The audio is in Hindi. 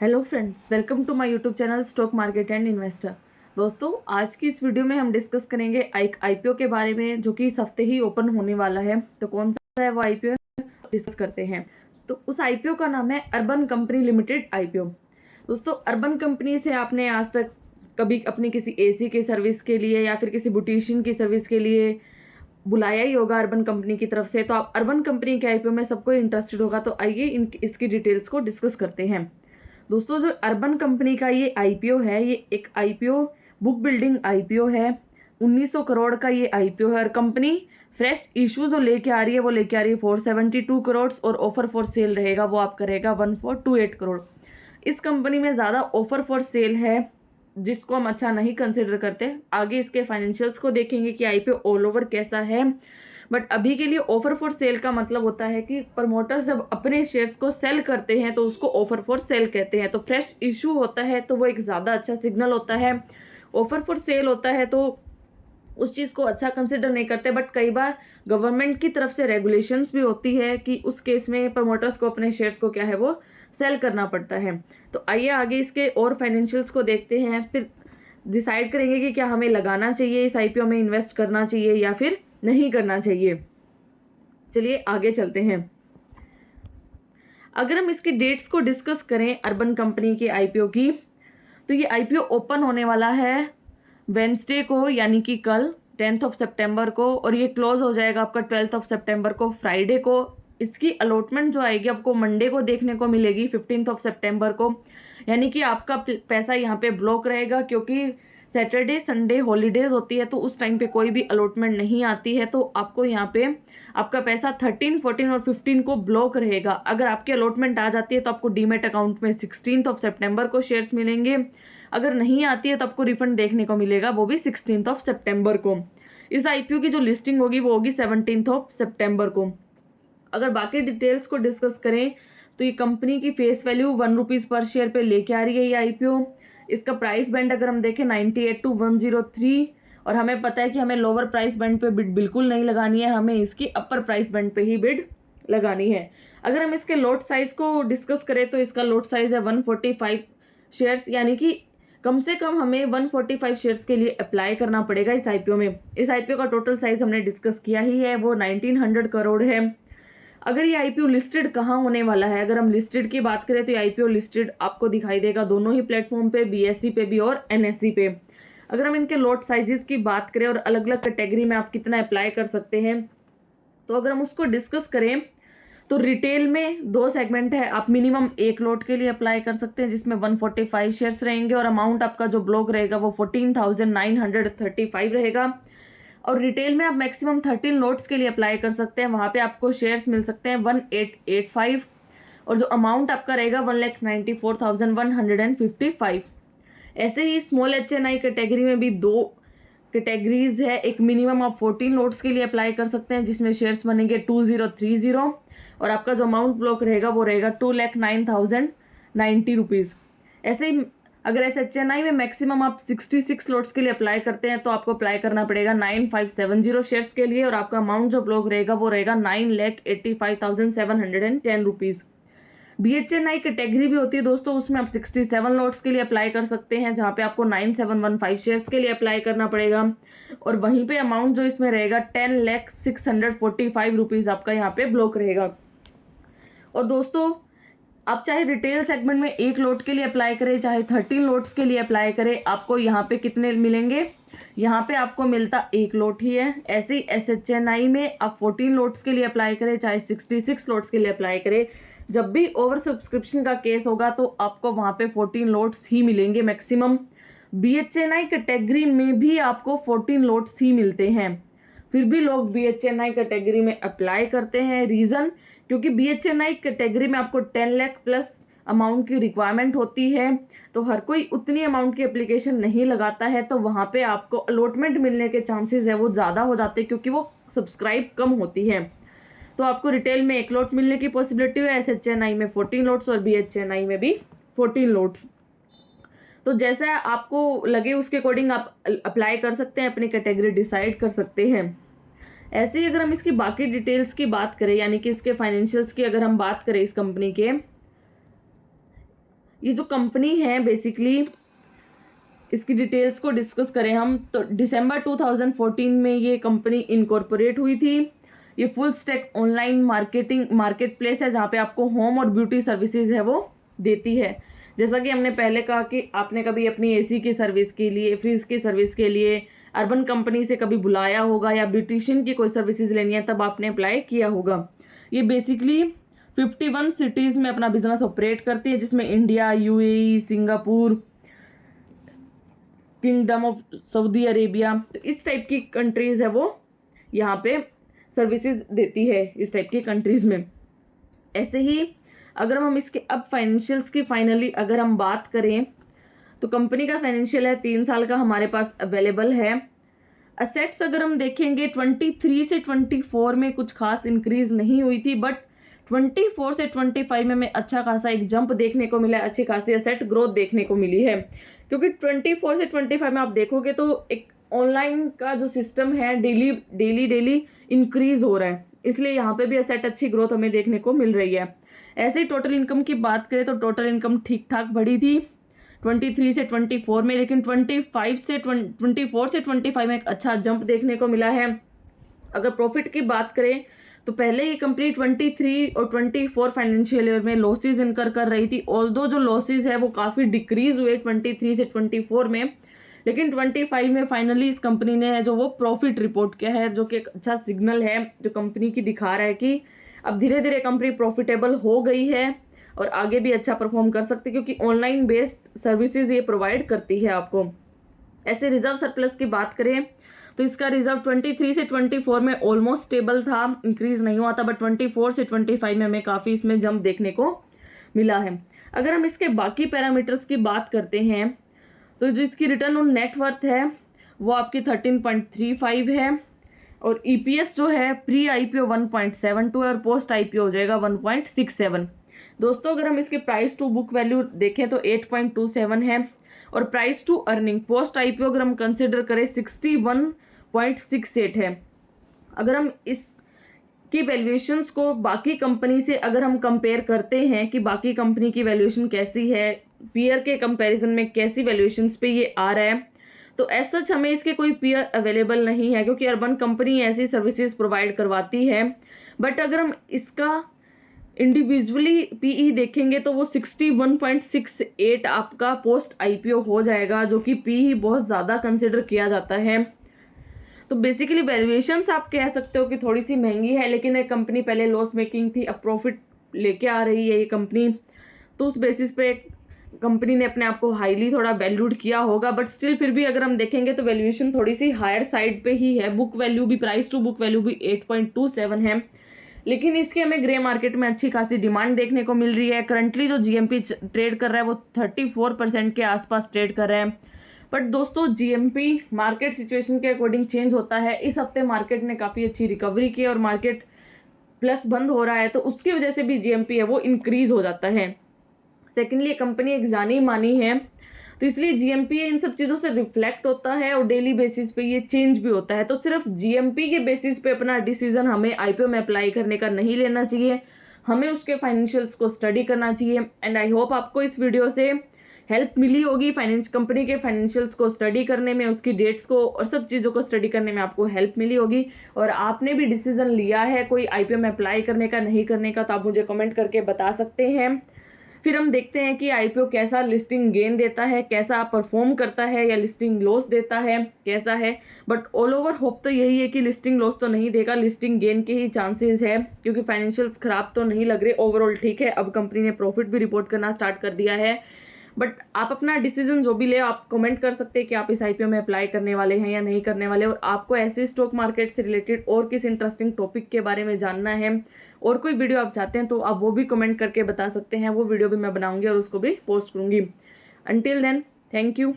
Hello friends, welcome to my YouTube channel stock market and investor. दोस्तों, आज की इस वीडियो में हम डिस्कस करेंगे एक आईपीओ के बारे में जो कि इस हफ्ते ही ओपन होने वाला है। तो कौन सा है वो आईपीओ डिस्कस करते हैं। तो उस आईपीओ का नाम है अर्बन कंपनी लिमिटेड आईपीओ। दोस्तों, अर्बन कंपनी से आपने आज तक कभी अपनी किसी एसी की सर्विस के लिए या फिर किसी ब्यूटिशियन की सर्विस के लिए बुलाया ही होगा अर्बन कंपनी की तरफ से। तो आप अर्बन कंपनी के आईपीओ में सबको इंटरेस्टेड होगा। तो आइए इसकी डिटेल्स को डिस्कस करते हैं। दोस्तों, जो अर्बन कंपनी का ये आईपीओ है, ये एक आईपीओ बुक बिल्डिंग आईपीओ है। 1900 करोड़ का ये आईपीओ है और कंपनी फ्रेश इशू जो लेके आ रही है वो लेके आ रही है 472 करोड़ और ऑफर फॉर सेल रहेगा वो आपका रहेगा 1428 करोड़। इस कंपनी में ज़्यादा ऑफर फॉर सेल है जिसको हम अच्छा नहीं कंसिडर करते। आगे इसके फाइनेंशियल्स को देखेंगे कि आईपीओ ऑल ओवर कैसा है। बट अभी के लिए ऑफर फॉर सेल का मतलब होता है कि प्रमोटर्स जब अपने शेयर्स को सेल करते हैं तो उसको ऑफर फॉर सेल कहते हैं। तो फ्रेश इशू होता है तो वो एक ज़्यादा अच्छा सिग्नल होता है। ऑफर फॉर सेल होता है तो उस चीज़ को अच्छा कंसिडर नहीं करते। बट कई बार गवर्नमेंट की तरफ से रेगुलेशंस भी होती है कि उस केस में प्रमोटर्स को अपने शेयर्स को क्या है वो सेल करना पड़ता है। तो आइए आगे इसके और फाइनेंशियल्स को देखते हैं, फिर डिसाइड करेंगे कि क्या हमें लगाना चाहिए, इस आईपीओ में इन्वेस्ट करना चाहिए या फिर नहीं करना चाहिए। चलिए आगे चलते हैं। अगर हम इसकी डेट्स को डिस्कस करें अर्बन कंपनी के आईपीओ की, तो ये आईपीओ ओपन होने वाला है वेंसडे को, यानी कि कल 10 सितंबर को, और ये क्लोज हो जाएगा आपका 12 सितंबर को, फ्राइडे को। इसकी अलॉटमेंट जो आएगी आपको मंडे को देखने को मिलेगी 15 सितंबर को। यानी कि आपका पैसा यहाँ पे ब्लॉक रहेगा क्योंकि सैटरडे संडे हॉलीडेज होती है तो उस टाइम पे कोई भी अलॉटमेंट नहीं आती है। तो आपको यहाँ पे आपका पैसा 13, 14 और 15 को ब्लॉक रहेगा। अगर आपकी अलॉटमेंट आ जाती है तो आपको डीमेट अकाउंट में 16 सितंबर को शेयर्स मिलेंगे। अगर नहीं आती है तो आपको रिफंड देखने को मिलेगा, वो भी 16 सितंबर को। इस आईपीओ की जो लिस्टिंग होगी वो होगी 17 सितंबर को। अगर बाकी डिटेल्स को डिस्कस करें तो ये कंपनी की फेस वैल्यू 1 रुपीज़ पर शेयर पे लेके आ रही है ये आईपीओ। इसका प्राइस बैंड अगर हम देखें 98 to 103, और हमें पता है कि हमें लोअर प्राइस बैंड पे बिड बिल्कुल नहीं लगानी है, हमें इसकी अपर प्राइस बैंड पे ही बिड लगानी है। अगर हम इसके लॉट साइज को डिस्कस करें तो इसका लॉट साइज है 145 शेयर्स, यानी कि कम से कम हमें 145 शेयर्स के लिए अप्लाई करना पड़ेगा इस आईपीओ में। इस आईपीओ का टोटल साइज हमने डिस्कस किया ही है, वो 1900 करोड़ है। अगर ये आईपीओ लिस्टेड कहाँ होने वाला है, अगर हम लिस्टेड की बात करें तो ये आईपीओ लिस्टेड आपको दिखाई देगा दोनों ही प्लेटफॉर्म पे, बीएसई पे भी और एनएसई पे। अगर हम इनके लॉट साइजेस की बात करें और अलग अलग कैटेगरी में आप कितना अप्लाई कर सकते हैं, तो अगर हम उसको डिस्कस करें तो रिटेल में 2 सेगमेंट है। आप मिनिमम 1 लॉट के लिए अप्लाई कर सकते हैं जिसमें 145 शेयर्स रहेंगे और अमाउंट आपका जो ब्लॉक रहेगा वो 14,935 रहेगा। और रिटेल में आप मैक्सिमम 13 नोट्स के लिए अप्लाई कर सकते हैं, वहाँ पे आपको शेयर्स मिल सकते हैं 1885, और जो अमाउंट आपका रहेगा 1,94,155। ऐसे ही स्मॉल एचएनआई कैटेगरी में भी 2 कैटेगरीज है। एक मिनिमम आप 14 नोट्स के लिए अप्लाई कर सकते हैं जिसमें शेयर्स बनेंगे 2030, और आपका जो अमाउंट ब्लॉक रहेगा वो रहेगा 2,09,090 रुपीज़। ऐसे ही अगर एसएचएनआई में मैक्सिमम आप 66 स्लॉट्स के लिए अप्लाई करते हैं तो आपको अप्लाई करना पड़ेगा 9570 शेयर्स के लिए, और आपका अमाउंट जो ब्लॉक रहेगा वो रहेगा 9,85,710 रुपीज़। बीएचएनआई कैटेगरी भी होती है दोस्तों, उसमें आप 67 लॉट्स के लिए अप्लाई कर सकते हैं जहाँ पे आपको 9715 शेयर्स के लिए अप्लाई करना पड़ेगा, और वहीं पे अमाउंट जो इसमें रहेगा 10,645 रुपीज़ आपका यहाँ पे ब्लॉक रहेगा। और दोस्तों, आप चाहे रिटेल सेगमेंट में 1 लॉट के लिए अप्लाई करें चाहे 13 लॉट्स के लिए अप्लाई करें, आपको यहाँ पे कितने मिलेंगे, यहाँ पे आपको मिलता 1 लॉट ही है। ऐसे ही एसएचएनआई में आप 14 लॉट्स के लिए अप्लाई करें चाहे 66 लॉट्स के लिए अप्लाई करें, जब भी ओवर सब्सक्रिप्शन का केस होगा तो आपको वहाँ पे 14 लॉट्स ही मिलेंगे मैक्सिमम। बीएचएनआई कैटेगरी में भी आपको 14 लॉट्स ही मिलते हैं, फिर भी लोग बीएचएनआई कैटेगरी में अप्लाई करते हैं। रीज़न, क्योंकि बीएचएनआई कैटेगरी में आपको 10 लाख प्लस अमाउंट की रिक्वायरमेंट होती है, तो हर कोई उतनी अमाउंट की एप्लीकेशन नहीं लगाता है, तो वहाँ पे आपको अलॉटमेंट मिलने के चांसेस है वो ज़्यादा हो जाते हैं क्योंकि वो सब्सक्राइब कम होती है। तो आपको रिटेल में 1 लॉट मिलने की पॉसिबिलिटी है, एसएचएनआई में 14 लॉट्स और बीएचएनआई में भी 14 लॉट्स। तो जैसा आपको लगे उसके अकॉर्डिंग आप अप्लाई कर सकते हैं, अपनी कैटेगरी डिसाइड कर सकते हैं। ऐसे ही अगर हम इसकी बाकी डिटेल्स की बात करें, यानी कि इसके फाइनेंशियल्स की अगर हम बात करें इस कंपनी के, ये जो कंपनी है बेसिकली इसकी डिटेल्स को डिस्कस करें हम तो दिसंबर 2014 में ये कंपनी इनकॉर्पोरेट हुई थी। ये full stack online market place है जहाँ पे आपको होम और ब्यूटी सर्विसेज है वो देती है। जैसा कि हमने पहले कहा कि आपने कभी अपनी एसी की सर्विस के लिए, फ्रिज की सर्विस के लिए अर्बन कंपनी से कभी बुलाया होगा या ब्यूटिशियन की कोई सर्विसेज लेनी है तब आपने अप्लाई किया होगा। ये बेसिकली 51 सिटीज़ में अपना बिजनेस ऑपरेट करती है जिसमें India, UAE, Singapore, kingdom of Saudi Arabia, तो इस टाइप की कंट्रीज़ है वो यहाँ पे सर्विसेज देती है इस टाइप की कंट्रीज़ में। ऐसे ही अगर हम इसके अब फाइनेंशियल्स की फाइनली अगर हम बात करें तो कंपनी का फाइनेंशियल है 3 साल का हमारे पास अवेलेबल है। असेट्स अगर हम देखेंगे 23 से 24 में कुछ खास इंक्रीज नहीं हुई थी, बट 24 से 25 में हमें अच्छा खासा एक जंप देखने को मिला है, अच्छी खासी असेट ग्रोथ देखने को मिली है। क्योंकि 24 से 25 में आप देखोगे तो एक ऑनलाइन का जो सिस्टम है डेली इंक्रीज हो रहा है, इसलिए यहाँ पे भी असेट अच्छी ग्रोथ हमें देखने को मिल रही है। ऐसे ही टोटल इनकम की बात करें तो टोटल इनकम ठीक ठाक बढ़ी थी 23 से 24 में, लेकिन 24 से 25 में एक अच्छा जंप देखने को मिला है। अगर प्रॉफिट की बात करें तो पहले ये कंपनी 23 और 24 फाइनेंशियल ईयर में लॉसेज इनकर कर रही थी। ऑल्दो जो लॉसेज है वो काफ़ी डिक्रीज हुए 23 से 24 में, लेकिन 25 में फाइनली इस कंपनी ने जो वो प्रॉफिट रिपोर्ट किया है, जो कि एक अच्छा सिग्नल है जो कंपनी की दिखा रहा है कि अब धीरे धीरे कंपनी प्रॉफिटेबल हो गई है और आगे भी अच्छा परफॉर्म कर सकती है क्योंकि ऑनलाइन बेस्ड सर्विसेज ये प्रोवाइड करती है आपको। ऐसे रिजर्व सरप्लस की बात करें तो इसका रिजर्व 23 से 24 में ऑलमोस्ट स्टेबल था, इंक्रीज नहीं हुआ था, बट 24 से 25 में हमें काफ़ी इसमें जंप देखने को मिला है। अगर हम इसके बाकी पैरामीटर्स की बात करते हैं तो जो इसकी रिटर्न ऑन नेटवर्थ है वो आपकी 13.35 है और ईपीएस जो है प्री आईपीओ 1.72 और पोस्ट आईपीओ हो जाएगा 1.67। दोस्तों अगर हम इसके प्राइस टू बुक वैल्यू देखें तो 8.27 है और price to earning post IPO अगर हम कंसिडर करें 61.68 है। अगर हम इसकी वैल्यूएशंस को बाकी कंपनी से अगर हम कंपेयर करते हैं कि बाकी कंपनी की वैल्यूएशन कैसी है, पीयर के कंपैरिजन में कैसी वैल्यूएशंस पे ये आ रहा है, तो एज सच हमें इसके कोई पीयर अवेलेबल नहीं है क्योंकि अर्बन कंपनी ऐसी सर्विसेज प्रोवाइड करवाती है। बट अगर हम इसका इंडिविजुअली पीई देखेंगे तो वो 61.68 आपका पोस्ट आईपीओ हो जाएगा, जो कि पीई बहुत ज़्यादा कंसिडर किया जाता है। तो बेसिकली वैल्यूएशंस आप कह सकते हो कि थोड़ी सी महंगी है, लेकिन एक कंपनी पहले लॉस मेकिंग थी, अब प्रॉफिट लेके आ रही है ये कंपनी, तो उस बेसिस पे कंपनी ने अपने आप को हाईली थोड़ा वैल्यूड किया होगा। बट स्टिल फिर भी अगर हम देखेंगे तो वैल्यूएशन थोड़ी सी हायर साइड पे ही है। बुक वैल्यू भी, प्राइस टू बुक वैल्यू भी 8.27 है, लेकिन इसके हमें ग्रे मार्केट में अच्छी खासी डिमांड देखने को मिल रही है। करंटली जो जीएमपी ट्रेड कर रहा है वो 34% के आसपास ट्रेड कर रहा है। बट दोस्तों जीएमपी मार्केट सिचुएशन के अकॉर्डिंग चेंज होता है। इस हफ्ते मार्केट ने काफ़ी अच्छी रिकवरी की और मार्केट प्लस बंद हो रहा है, तो उसकी वजह से भी जीएमपी है वो इंक्रीज हो जाता है। सेकेंडली कंपनी एक जानी मानी है, तो इसलिए जीएमपी इन सब चीज़ों से रिफ्लेक्ट होता है और डेली बेसिस पे ये चेंज भी होता है। तो सिर्फ जीएमपी के बेसिस पे अपना डिसीजन हमें आईपीओ में अप्लाई करने का नहीं लेना चाहिए, हमें उसके फाइनेंशियल्स को स्टडी करना चाहिए। एंड आई होप आपको इस वीडियो से हेल्प मिली होगी कंपनी के फाइनेंशियल्स को स्टडी करने में, उसकी डेट्स को और सब चीज़ों को स्टडी करने में आपको हेल्प मिली होगी और आपने भी डिसीजन लिया है कोई आईपीओ में अप्लाई करने का, नहीं करने का, तो आप मुझे कमेंट करके बता सकते हैं। फिर हम देखते हैं कि आईपीओ कैसा लिस्टिंग गेन देता है, कैसा परफॉर्म करता है, या लिस्टिंग लॉस देता है, कैसा है। बट ऑल ओवर होप तो यही है कि लिस्टिंग लॉस तो नहीं देगा, लिस्टिंग गेन के ही चांसेस है क्योंकि फाइनेंशियल्स खराब तो नहीं लग रहे, ओवरऑल ठीक है। अब कंपनी ने प्रॉफिट भी रिपोर्ट करना स्टार्ट कर दिया है। बट आप अपना डिसीजन जो भी ले, आप कमेंट कर सकते हैं कि आप इस आईपीओ में अप्लाई करने वाले हैं या नहीं करने वाले, और आपको ऐसे स्टॉक मार्केट से रिलेटेड और किस इंटरेस्टिंग टॉपिक के बारे में जानना है और कोई वीडियो आप चाहते हैं तो आप वो भी कमेंट करके बता सकते हैं। वो वीडियो भी मैं बनाऊंगी और उसको भी पोस्ट करूंगी। Until then, thank you.